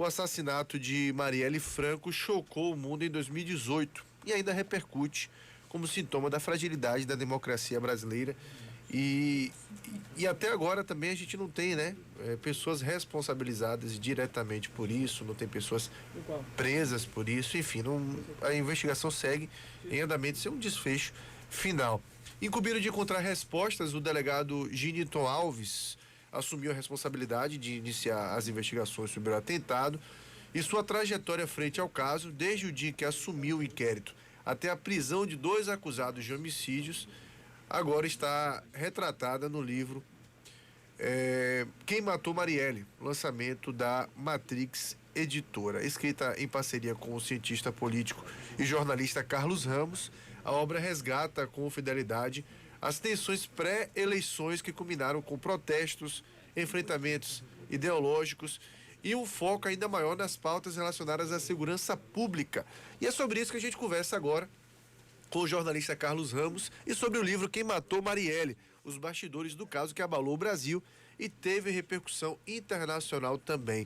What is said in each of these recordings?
O assassinato de Marielle Franco chocou o mundo em 2018 e ainda repercute como sintoma da fragilidade da democracia brasileira. E até agora também a gente não tem, né, pessoas responsabilizadas diretamente por isso, não tem pessoas presas por isso, enfim, a investigação segue em andamento sem um desfecho final. Incumbido de encontrar respostas, o delegado Giniton Alves assumiu a responsabilidade de iniciar as investigações sobre o atentado e sua trajetória frente ao caso, desde o dia que assumiu o inquérito até a prisão de 2 acusados de homicídios, agora está retratada no livro Quem Matou Marielle, lançamento da Matrix Editora. Escrita em parceria com o cientista político e jornalista Carlos Ramos, a obra resgata com fidelidade as tensões pré-eleições que culminaram com protestos, enfrentamentos ideológicos e um foco ainda maior nas pautas relacionadas à segurança pública. E é sobre isso que a gente conversa agora com o jornalista Carlos Ramos e sobre o livro Quem Matou Marielle, os bastidores do caso que abalou o Brasil e teve repercussão internacional também.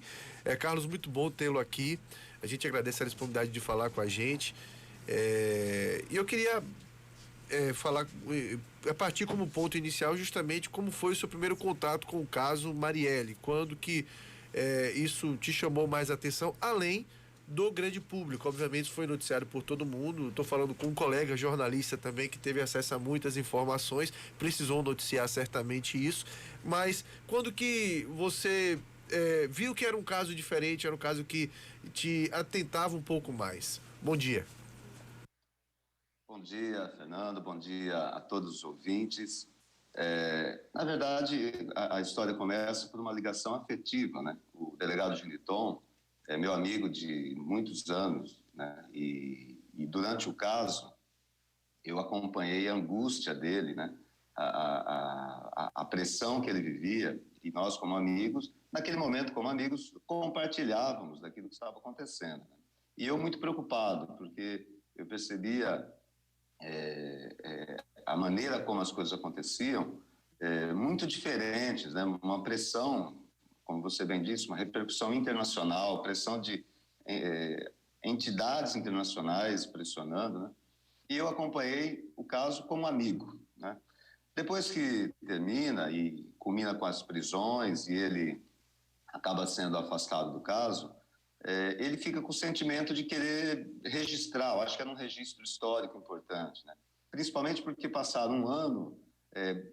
Carlos, muito bom tê-lo aqui. A gente agradece a disponibilidade de falar com a gente. E eu queria falar, a partir como ponto inicial, justamente como foi o seu primeiro contato com o caso Marielle, quando que isso te chamou mais atenção, além do grande público. Obviamente foi noticiado por todo mundo. Estou falando com um colega jornalista também que teve acesso a muitas informações, precisou noticiar certamente isso, mas quando que você viu que era um caso diferente, era um caso que te atentava um pouco mais? Bom dia. Bom dia, Fernando, bom dia a todos os ouvintes. Na verdade, a história começa por uma ligação afetiva, né? O delegado Giniton é meu amigo de muitos anos, né? E durante o caso, eu acompanhei a angústia dele, né? A pressão que ele vivia, e nós, como amigos, naquele momento, como amigos, compartilhávamos daquilo que estava acontecendo, né? E eu muito preocupado, porque eu percebia a maneira como as coisas aconteciam muito diferentes, né? Uma pressão, como você bem disse, uma repercussão internacional, pressão de entidades internacionais pressionando, né? E eu acompanhei o caso como amigo, né? Depois que termina e culmina com as prisões e ele acaba sendo afastado do caso, ele fica com o sentimento de querer registrar. Eu acho que era um registro histórico importante, né? Principalmente porque passaram um ano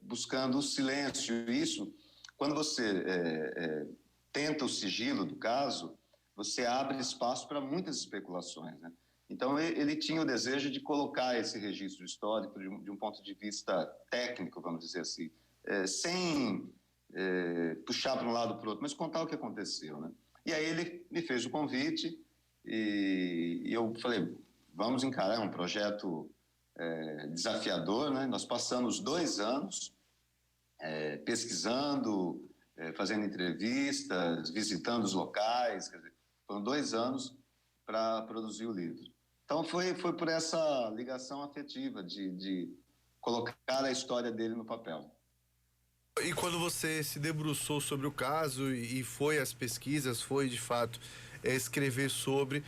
buscando o silêncio. Isso, quando você tenta o sigilo do caso, você abre espaço para muitas especulações, né? Então ele tinha o desejo de colocar esse registro histórico de um ponto de vista técnico, vamos dizer assim, sem puxar para um lado para o outro, mas contar o que aconteceu, né? E aí ele me fez o convite e eu falei, vamos encarar um projeto desafiador, né? Nós passamos 2 anos pesquisando, fazendo entrevistas, visitando os locais, quer dizer, foram 2 anos para produzir o livro. Então foi por essa ligação afetiva de colocar a história dele no papel. E quando você se debruçou sobre o caso e foi às pesquisas, foi de fato escrever sobre,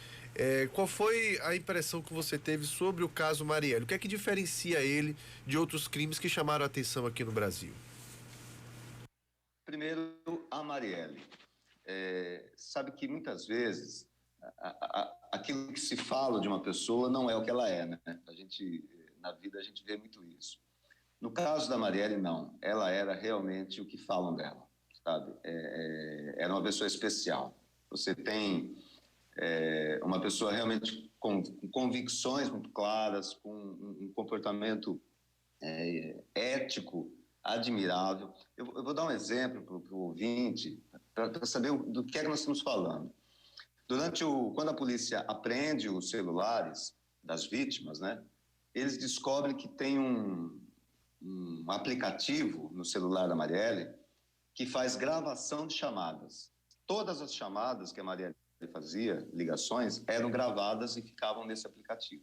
qual foi a impressão que você teve sobre o caso Marielle? O que é que diferencia ele de outros crimes que chamaram a atenção aqui no Brasil? Primeiro, a Marielle. Sabe que muitas vezes aquilo que se fala de uma pessoa não é o que ela é, né? Na vida a gente vê muito isso. No caso da Marielle, não. Ela era realmente o que falam dela, sabe? Era uma pessoa especial. Você tem uma pessoa realmente com convicções muito claras, com um comportamento ético admirável. Eu vou dar um exemplo para o ouvinte, para saber do que é que nós estamos falando. Quando a polícia apreende os celulares das vítimas, né, eles descobrem que tem um aplicativo no celular da Marielle que faz gravação de chamadas. Todas as chamadas que a Marielle fazia, ligações, eram gravadas e ficavam nesse aplicativo.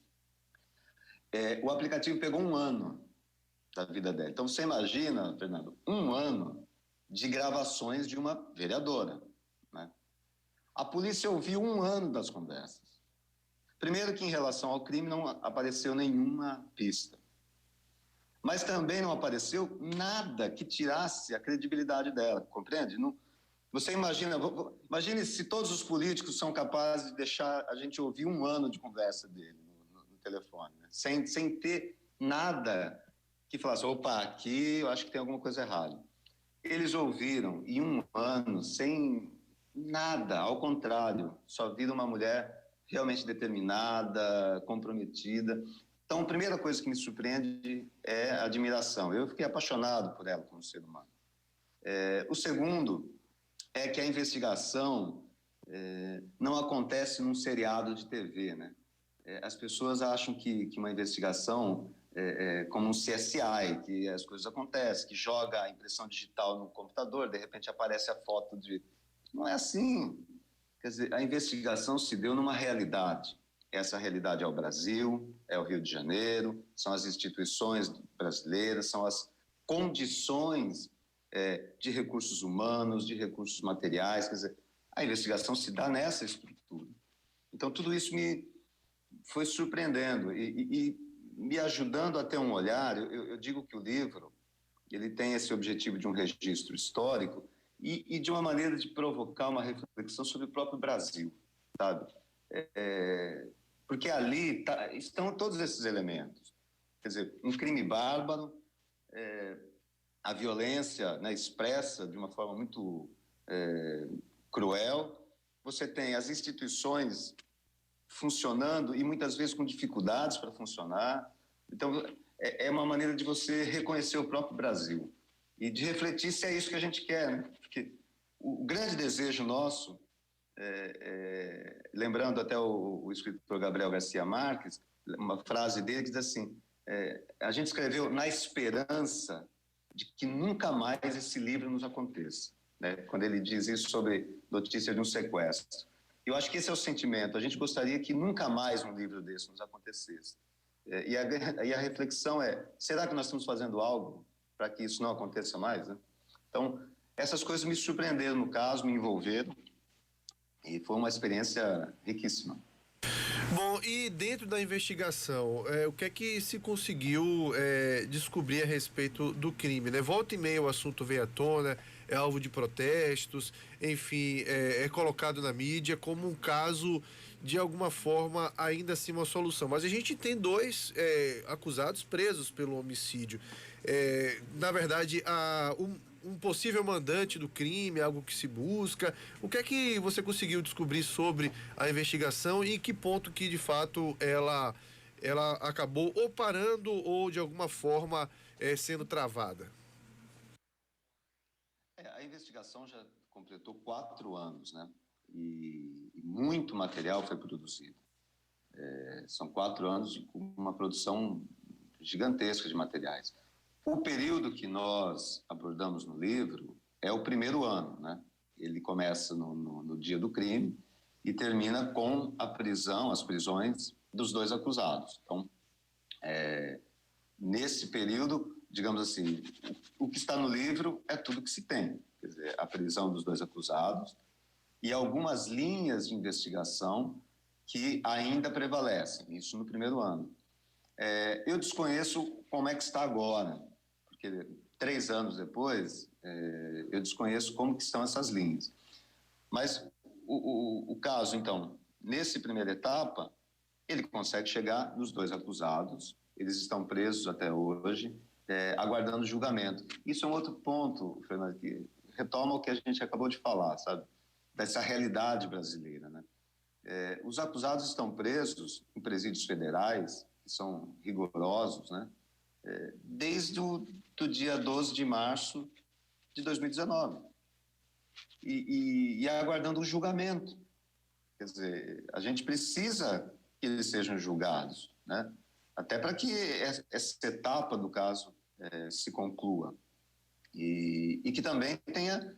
O aplicativo pegou 1 ano da vida dela. Então você imagina, Fernando, 1 ano de gravações de uma vereadora, né? A polícia ouviu 1 ano das conversas. Primeiro que em relação ao crime não apareceu nenhuma pista. Mas também não apareceu nada que tirasse a credibilidade dela, compreende? Não, você imagine se todos os políticos são capazes de deixar a gente ouvir 1 ano de conversa dele no telefone, né? sem ter nada que falasse, opa, aqui eu acho que tem alguma coisa errada. Eles ouviram em 1 ano, sem nada, ao contrário, só viram uma mulher realmente determinada, comprometida. Então, a primeira coisa que me surpreende é a admiração. Eu fiquei apaixonado por ela como ser humano. O segundo é que a investigação não acontece num seriado de TV, né? As pessoas acham que uma investigação é como um CSI, que as coisas acontecem, que joga a impressão digital no computador, de repente aparece a foto de... Não é assim. Quer dizer, a investigação se deu numa realidade. Essa realidade é o Brasil, é o Rio de Janeiro, são as instituições brasileiras, são as condições de recursos humanos, de recursos materiais. Quer dizer, a investigação se dá nessa estrutura. Então, tudo isso me foi surpreendendo e me ajudando a ter um olhar. Eu digo que o livro ele tem esse objetivo de um registro histórico e de uma maneira de provocar uma reflexão sobre o próprio Brasil, sabe? Porque ali estão todos esses elementos. Quer dizer, um crime bárbaro, a violência, né, expressa de uma forma muito cruel. Você tem as instituições funcionando e muitas vezes com dificuldades para funcionar. Então, é uma maneira de você reconhecer o próprio Brasil e de refletir se é isso que a gente quer, né? Porque o grande desejo nosso, lembrando até o escritor Gabriel Garcia Marques, uma frase dele que diz assim, a gente escreveu na esperança de que nunca mais esse livro nos aconteça, né? Quando ele diz isso sobre notícia de um sequestro. Eu acho que esse é o sentimento. A gente gostaria que nunca mais um livro desse nos acontecesse. E a reflexão é, será que nós estamos fazendo algo para que isso não aconteça mais, né? Então, essas coisas me surpreenderam no caso, me envolveram, e foi uma experiência riquíssima. Bom, e dentro da investigação, o que é que se conseguiu descobrir a respeito do crime, né? Volta e meia o assunto vem à tona, é alvo de protestos, enfim, é colocado na mídia como um caso, de alguma forma, ainda assim uma solução. Mas a gente tem dois acusados presos pelo homicídio. Na verdade, um possível mandante do crime, algo que se busca. O que é que você conseguiu descobrir sobre a investigação e em que ponto que de fato ela acabou ou parando ou de alguma forma sendo travada? A investigação já completou 4 anos, né? E muito material foi produzido. São 4 anos de uma produção gigantesca de materiais. O período que nós abordamos no livro é o primeiro ano, né? Ele começa no dia do crime e termina com a prisão, as prisões dos 2 acusados. Então, nesse período, digamos assim, o que está no livro é tudo que se tem. Quer dizer, a prisão dos 2 acusados e algumas linhas de investigação que ainda prevalecem, isso no primeiro ano. Eu desconheço como é que está agora, porque 3 anos depois, eu desconheço como que estão essas linhas. Mas o caso, então, nessa primeira etapa, ele consegue chegar nos 2 acusados, eles estão presos até hoje, aguardando julgamento. Isso é um outro ponto, Fernando, que retoma o que a gente acabou de falar, sabe? Dessa realidade brasileira, né? Os acusados estão presos em presídios federais, que são rigorosos, né? Desde o do dia 12 de março de 2019 e aguardando um julgamento. Quer dizer, a gente precisa que eles sejam julgados, né? Até para que essa etapa do caso se conclua e que também tenha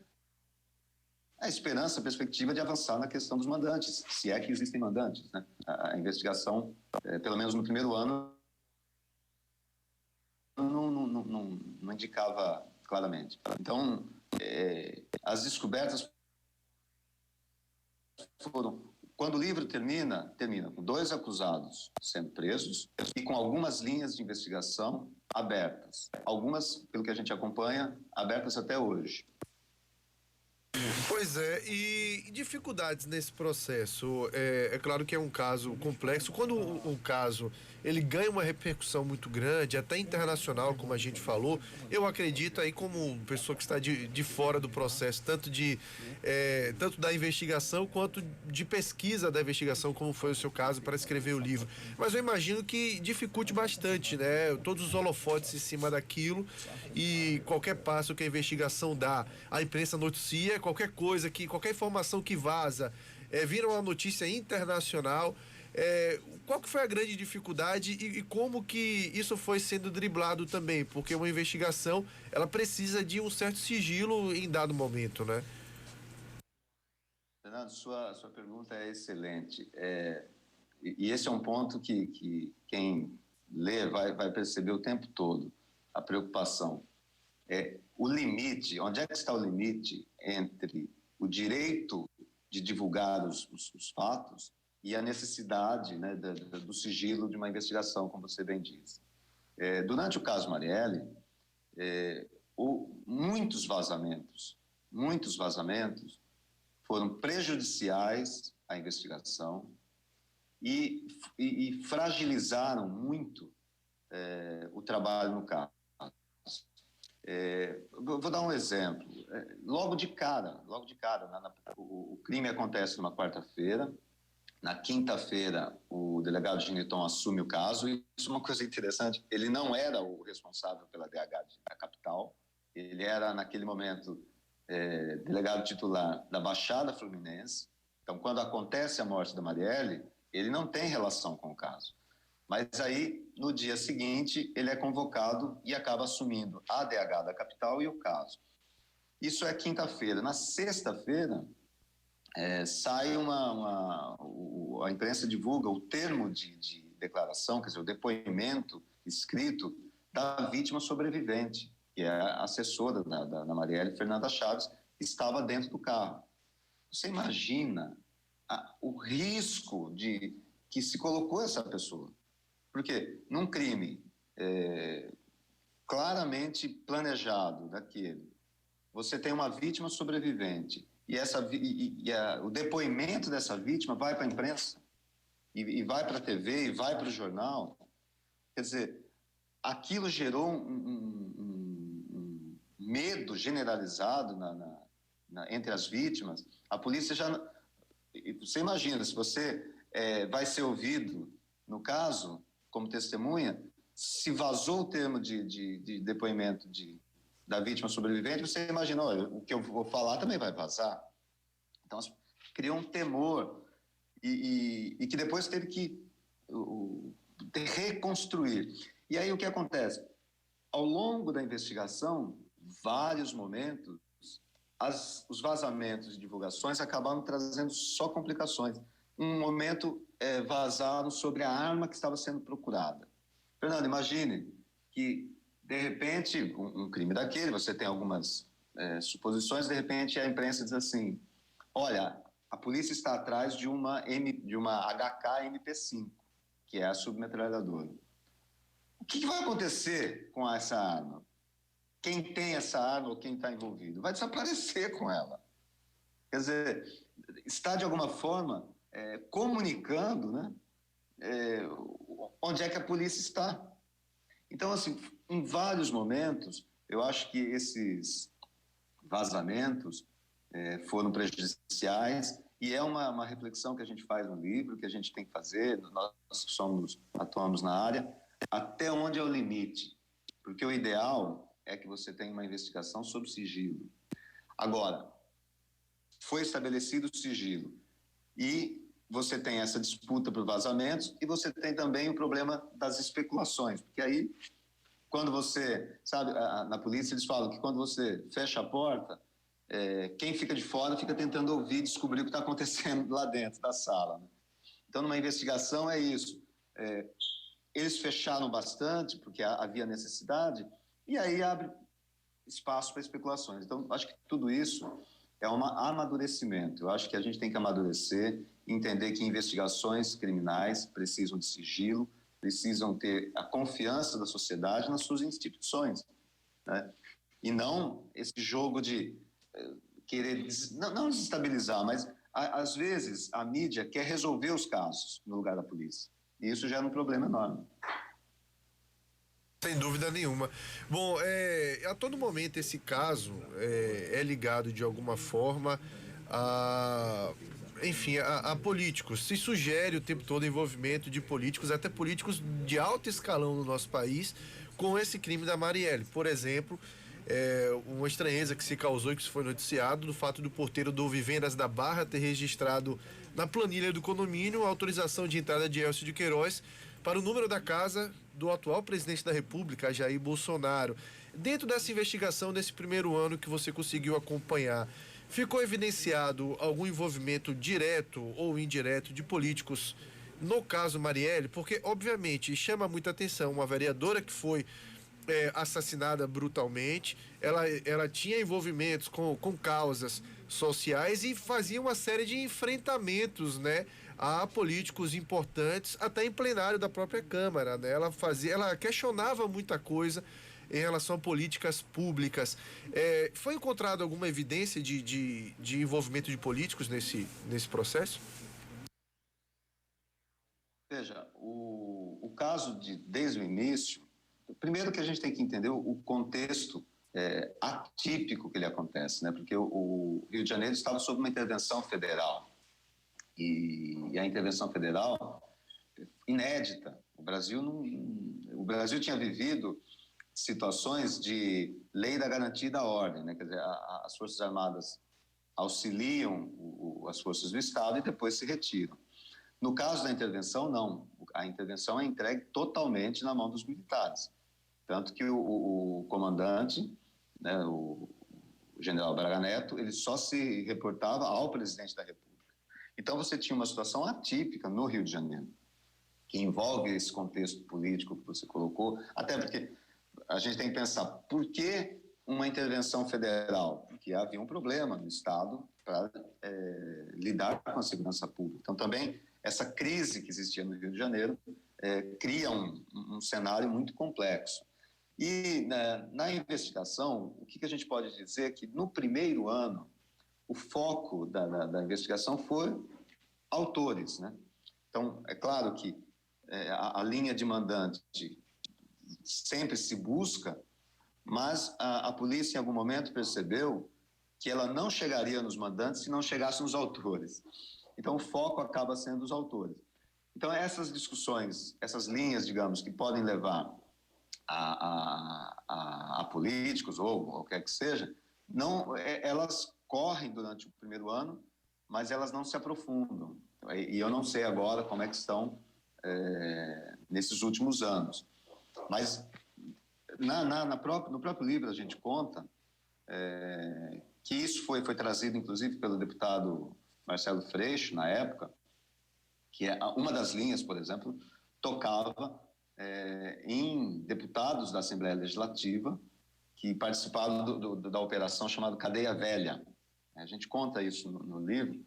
a esperança, a perspectiva de avançar na questão dos mandantes, se é que existem mandantes, né? A investigação, pelo menos no primeiro ano, não indicava claramente. Então, as descobertas quando o livro termina com 2 acusados sendo presos e com algumas linhas de investigação abertas. Algumas, pelo que a gente acompanha, abertas até hoje. Pois é, e dificuldades nesse processo. É claro que é um caso complexo. Quando o caso ele ganha uma repercussão muito grande, até internacional, como a gente falou, eu acredito aí como pessoa que está de fora do processo, tanto da investigação quanto de pesquisa da investigação, como foi o seu caso para escrever o livro. Mas eu imagino que dificulte bastante, né? Todos os holofotes em cima daquilo e qualquer passo que a investigação dá, a imprensa noticia, qualquer informação que vaza, vira uma notícia internacional. Qual que foi a grande dificuldade e como que isso foi sendo driblado também? Porque uma investigação, ela precisa de um certo sigilo em dado momento, né? Fernando, sua pergunta é excelente. E esse é um ponto que quem lê vai perceber o tempo todo, a preocupação. O limite, onde é que está o limite entre o direito de divulgar os fatos e a necessidade, né, do sigilo de uma investigação, como você bem diz. Durante o caso Marielle, muitos vazamentos foram prejudiciais à investigação e fragilizaram muito o trabalho no caso. Vou dar um exemplo. Logo de cara, o crime acontece numa quarta-feira. Na quinta-feira, o delegado Giniton assume o caso. E isso é uma coisa interessante. Ele não era o responsável pela DH da capital. Ele era, naquele momento, delegado titular da Baixada Fluminense. Então, quando acontece a morte da Marielle, ele não tem relação com o caso. Mas aí, no dia seguinte, ele é convocado e acaba assumindo a DH da capital e o caso. Isso é quinta-feira. Na sexta-feira, sai a imprensa divulga o termo de declaração, quer dizer, o depoimento escrito da vítima sobrevivente, que é a assessora da Marielle, Fernanda Chaves, que estava dentro do carro. Você imagina o risco que se colocou essa pessoa? Porque num crime claramente planejado daquele, você tem uma vítima sobrevivente e o depoimento dessa vítima vai para a imprensa e vai para a TV e vai para o jornal. Quer dizer, aquilo gerou um medo generalizado entre as vítimas. A polícia já... Você imagina, se você vai ser ouvido no caso como testemunha, se vazou o termo de depoimento da vítima sobrevivente, você imagina, olha, o que eu vou falar também vai vazar. Então, criou um temor e que depois teve que reconstruir. E aí o que acontece? Ao longo da investigação, vários momentos, os vazamentos e divulgações acabaram trazendo só complicações. Um momento vazaram sobre a arma que estava sendo procurada. Fernando, imagine que, de repente, um crime daquele, você tem algumas suposições, de repente a imprensa diz assim, olha, a polícia está atrás de uma HK MP5, que é a submetralhadora. O que vai acontecer com essa arma? Quem tem essa arma ou quem está envolvido? Vai desaparecer com ela. Quer dizer, está de alguma forma comunicando, né, onde é que a polícia está. Então, assim, em vários momentos, eu acho que esses vazamentos foram prejudiciais e é uma reflexão que a gente faz no livro, que a gente tem que fazer, nós que atuamos na área, até onde é o limite. Porque o ideal é que você tenha uma investigação sob sigilo. Agora, foi estabelecido o sigilo e você tem essa disputa por vazamentos e você tem também o problema das especulações, porque aí, quando você, sabe, na polícia eles falam que quando você fecha a porta, quem fica de fora fica tentando ouvir e descobrir o que está acontecendo lá dentro da sala, né? Então, numa investigação é isso. Eles fecharam bastante, porque havia necessidade, e aí abre espaço para especulações. Então, acho que tudo isso é um amadurecimento. Eu acho que a gente tem que amadurecer, entender que investigações criminais precisam de sigilo, precisam ter a confiança da sociedade nas suas instituições, né? E não esse jogo de querer, não desestabilizar, mas às vezes a mídia quer resolver os casos no lugar da polícia. E isso gera um problema enorme. Sem dúvida nenhuma. Bom, a todo momento esse caso é ligado de alguma forma a, enfim, a políticos. Se sugere o tempo todo o envolvimento de políticos, até políticos de alto escalão no nosso país, com esse crime da Marielle. Por exemplo, uma estranheza que se causou e que se foi noticiado do fato do porteiro do Vivendas da Barra ter registrado na planilha do condomínio a autorização de entrada de Elcio de Queiroz para o número da casa do atual presidente da República, Jair Bolsonaro. Dentro dessa investigação, desse primeiro ano que você conseguiu acompanhar, ficou evidenciado algum envolvimento direto ou indireto de políticos no caso Marielle? Porque, obviamente, chama muita atenção uma vereadora que foi assassinada brutalmente, ela tinha envolvimentos com causas sociais e fazia uma série de enfrentamentos, né, a políticos importantes, até em plenário da própria Câmara, né? Ela questionava muita coisa em relação a políticas públicas. Foi encontrado alguma evidência de envolvimento de políticos nesse processo? Veja, o caso desde o início, primeiro que a gente tem que entender o contexto atípico que ele acontece, né? Porque o Rio de Janeiro estava sob uma intervenção federal e a intervenção federal inédita. O Brasil tinha vivido situações de lei da garantia da ordem, né? Quer dizer, as Forças Armadas auxiliam as forças do Estado e depois se retiram. No caso da intervenção, não. A intervenção é entregue totalmente na mão dos militares. Tanto que o comandante, né, o general Braga Neto, ele só se reportava ao presidente da República. Então você tinha uma situação atípica no Rio de Janeiro, que envolve esse contexto político que você colocou, até porque a gente tem que pensar, por que uma intervenção federal? Porque havia um problema no Estado para lidar com a segurança pública. Então também essa crise que existia no Rio de Janeiro cria um cenário muito complexo. E na investigação, o que a gente pode dizer é que no primeiro ano, o foco da investigação foi autores, né? Então, é claro que a linha de mandante sempre se busca, mas a polícia em algum momento percebeu que ela não chegaria nos mandantes se não chegasse nos autores. Então, o foco acaba sendo os autores. Então, essas discussões, essas linhas, digamos, que podem levar a políticos ou qualquer que seja, não, elas correm durante o primeiro ano, mas elas não se aprofundam. E eu não sei agora como é que estão nesses últimos anos. Mas no próprio livro a gente conta que isso foi trazido, inclusive, pelo deputado Marcelo Freixo, na época, que uma das linhas, por exemplo, tocava em deputados da Assembleia Legislativa que participaram da operação chamada Cadeia Velha. A gente conta isso no livro.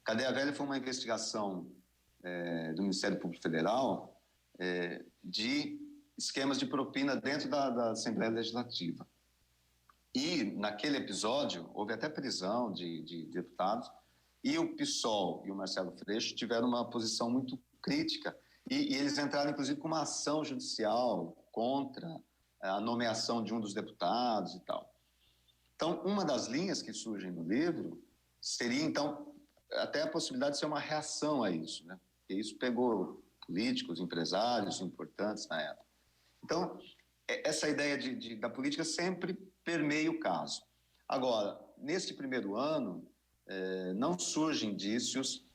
Cadeia Velha foi uma investigação do Ministério Público Federal de esquemas de propina dentro da Assembleia Legislativa. E, naquele episódio, houve até prisão de deputados, e o PSOL e o Marcelo Freixo tiveram uma posição muito crítica, e eles entraram, inclusive, com uma ação judicial contra a nomeação de um dos deputados e tal. Então, uma das linhas que surgem no livro seria, então, até a possibilidade de ser uma reação a isso, né? Porque isso pegou políticos, empresários importantes na época. Então, essa ideia da política sempre permeia o caso. Agora, neste primeiro ano, não surgem indícios,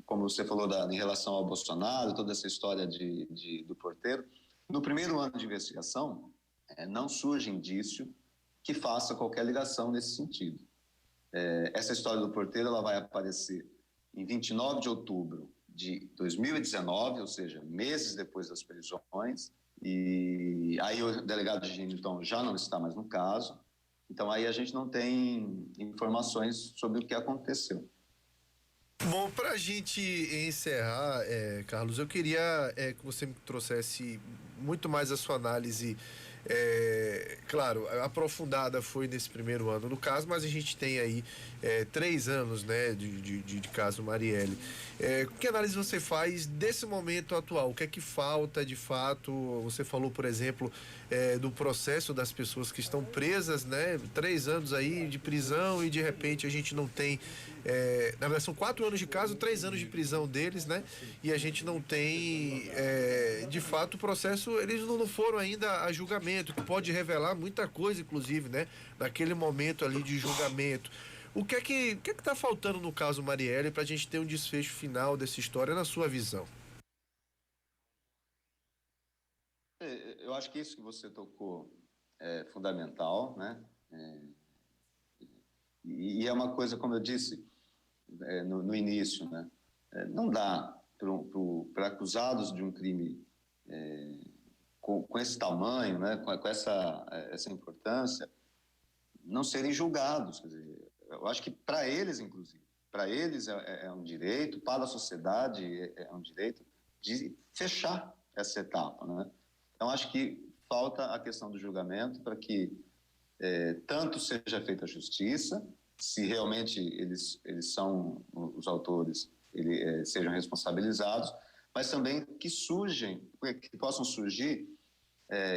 como você falou em relação ao Bolsonaro, toda essa história do porteiro. No primeiro ano de investigação, não surge indício que faça qualquer ligação nesse sentido. Essa história do porteiro ela vai aparecer em 29 de outubro de 2019, ou seja, meses depois das prisões, e aí o delegado Gino, então, já não está mais no caso, Então aí a gente não tem informações sobre o que aconteceu. Bom, para a gente encerrar, Carlos, eu queria que você me trouxesse muito mais a sua análise. Claro, aprofundada foi nesse primeiro ano do caso, mas a gente tem aí 3 anos, né, de caso Marielle. Que análise você faz desse momento atual? O que é que falta de fato? Você falou, por exemplo, do processo das pessoas que estão presas, né? 3 anos aí de prisão e de repente a gente não tem. Na verdade, são 4 anos de caso, 3 anos de prisão deles, né? E a gente não tem, de fato, o processo. Eles não foram ainda a julgamento, que pode revelar muita coisa, inclusive, né? Naquele momento ali de julgamento. O que é que tá faltando no caso Marielle para a gente ter um desfecho final dessa história, na sua visão? Eu acho que isso que você tocou é fundamental, né? E é uma coisa, como eu disse no início, né? Não dá para acusados de um crime com esse tamanho, né? Com essa importância, não serem julgados. Quer dizer, eu acho que para eles, inclusive, para eles é um direito, para a sociedade é um direito de fechar essa etapa, né? Então, acho que falta a questão do julgamento para que tanto seja feita a justiça, se realmente eles são os autores, sejam responsabilizados, mas também que possam surgir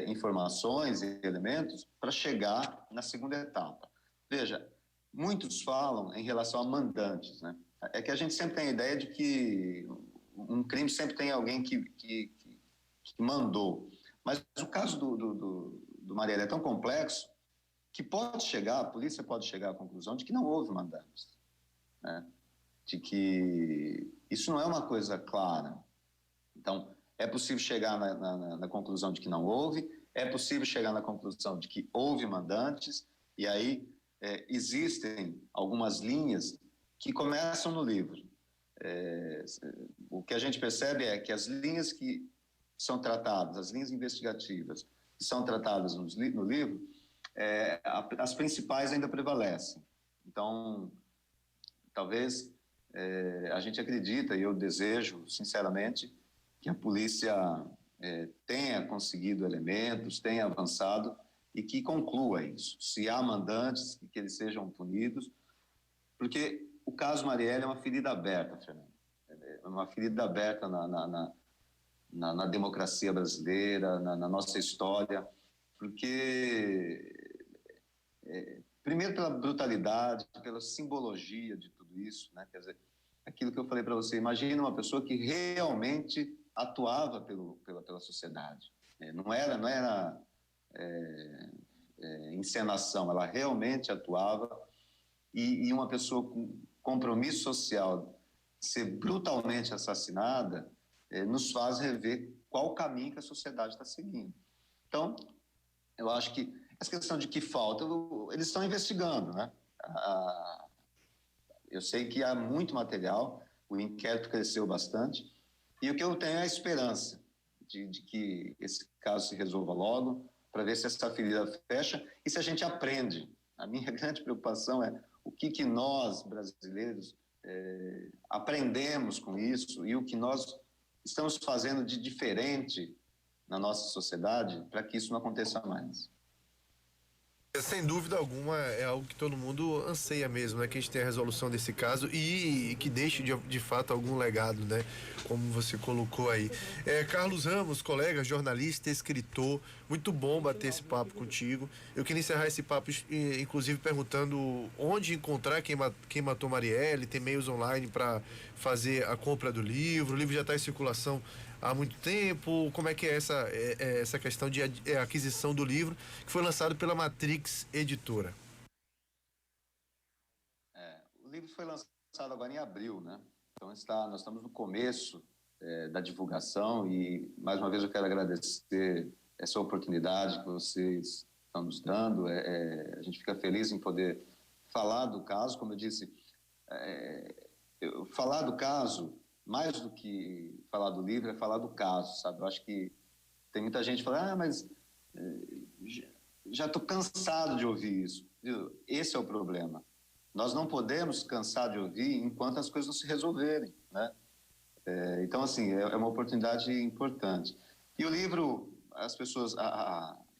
informações e elementos para chegar na segunda etapa. Veja, muitos falam em relação a mandantes, né? É que a gente sempre tem a ideia de que um crime sempre tem alguém que mandou. Mas o caso do Marielle é tão complexo que a polícia pode chegar à conclusão de que não houve mandantes, né? De que isso não é uma coisa clara. Então, é possível chegar na conclusão de que não houve, é possível chegar na conclusão de que houve mandantes, e aí existem algumas linhas que começam no livro. O que a gente percebe é que as linhas que são tratadas, as linhas investigativas que são tratadas no livro, as principais ainda prevalecem. Então, talvez a gente acredita, e eu desejo, sinceramente, que a polícia tenha conseguido elementos, tenha avançado e que conclua isso. Se há mandantes, que eles sejam punidos, porque o caso Marielle é uma ferida aberta, Fernando. É uma ferida aberta na democracia brasileira, na nossa história, porque, primeiro, pela brutalidade, pela simbologia de tudo isso, né? Quer dizer, aquilo que eu falei para você, imagina uma pessoa que realmente atuava pela sociedade. Não era encenação, ela realmente atuava, e uma pessoa com compromisso social ser brutalmente assassinada nos faz rever qual caminho que a sociedade está seguindo. Então, eu acho que essa questão de que falta, eles estão investigando, né? Eu sei que há muito material, o inquérito cresceu bastante, e o que eu tenho é a esperança de que esse caso se resolva logo, para ver se essa ferida fecha e se a gente aprende. A minha grande preocupação é o que nós, brasileiros, aprendemos com isso e o que nós estamos fazendo de diferente na nossa sociedade para que isso não aconteça mais. Sem dúvida alguma, é algo que todo mundo anseia mesmo, né? Que a gente tenha a resolução desse caso e que deixe de fato algum legado, né? Como você colocou aí. Carlos Ramos, colega, jornalista, escritor, muito bom bater esse papo contigo. Eu queria encerrar esse papo, inclusive, perguntando onde encontrar quem matou Marielle, tem meios online para fazer a compra do livro, o livro já está em circulação há muito tempo, como é que é essa questão de aquisição do livro, que foi lançado pela Matrix Editora? O livro foi lançado agora em abril, né? Então nós estamos no começo da divulgação e, mais uma vez, eu quero agradecer essa oportunidade que vocês estão nos dando. A gente fica feliz em poder falar do caso, como eu disse, falar do caso, mais do que falar do livro, é falar do caso, sabe? Eu acho que tem muita gente que fala, mas já estou cansado de ouvir isso. viu? Esse é o problema. Nós não podemos cansar de ouvir enquanto as coisas não se resolverem, né? Então, assim, é uma oportunidade importante. E o livro, as pessoas,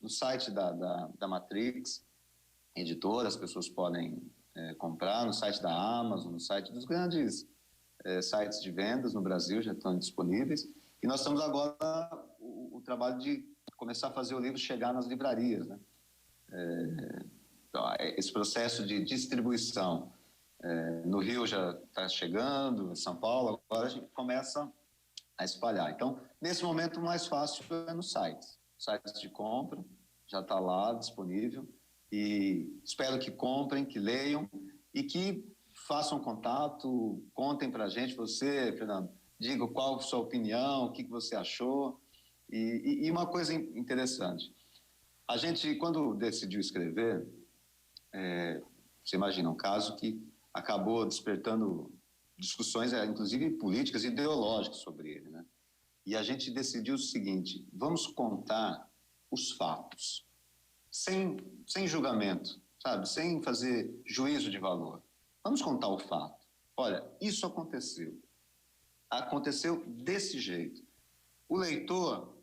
no site da Matrix, editora, as pessoas podem comprar, no site da Amazon, no site dos grandes sites de vendas no Brasil, já estão disponíveis. E nós estamos agora o trabalho de começar a fazer o livro chegar nas livrarias, né? Então, esse processo de distribuição no Rio já está chegando, em São Paulo, agora a gente começa a espalhar. Então, nesse momento, o mais fácil é nos sites. Sites de compra, já está lá disponível. E espero que comprem, que leiam e que façam contato, contem para a gente, você, Fernando, diga qual a sua opinião, o que você achou. E uma coisa interessante, a gente, quando decidiu escrever, você imagina um caso que acabou despertando discussões, inclusive políticas e ideológicas sobre ele, né? E a gente decidiu o seguinte: vamos contar os fatos, sem julgamento, sabe? Sem fazer juízo de valor. Vamos contar o fato. Olha, isso aconteceu. Aconteceu desse jeito. O leitor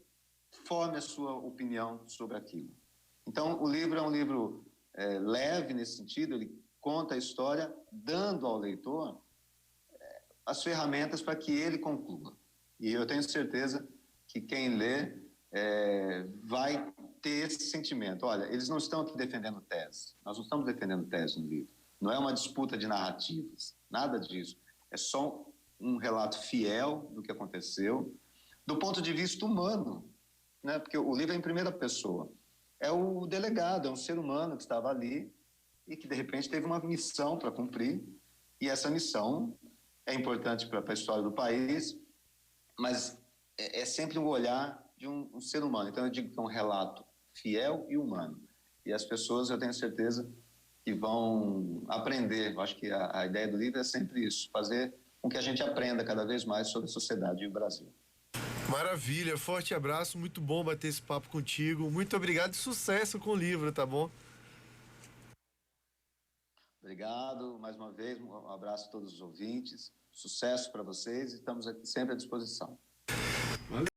forme a sua opinião sobre aquilo. Então, o livro é um livro leve nesse sentido, ele conta a história, dando ao leitor as ferramentas para que ele conclua. E eu tenho certeza que quem lê vai ter esse sentimento. Olha, eles não estão aqui defendendo tese. Nós não estamos defendendo tese no livro. Não é uma disputa de narrativas, nada disso. É só um relato fiel do que aconteceu, do ponto de vista humano, né? Porque o livro é em primeira pessoa. É o delegado, é um ser humano que estava ali e que, de repente, teve uma missão para cumprir. E essa missão é importante para a história do país, mas é sempre um olhar de um ser humano. Então, eu digo que é um relato fiel e humano. E as pessoas, eu tenho certeza, que vão aprender. Eu acho que a ideia do livro é sempre isso, fazer com que a gente aprenda cada vez mais sobre a sociedade e o Brasil. Maravilha, forte abraço, muito bom bater esse papo contigo. Muito obrigado e sucesso com o livro, tá bom? Obrigado, mais uma vez, um abraço a todos os ouvintes, sucesso para vocês e estamos aqui sempre à disposição.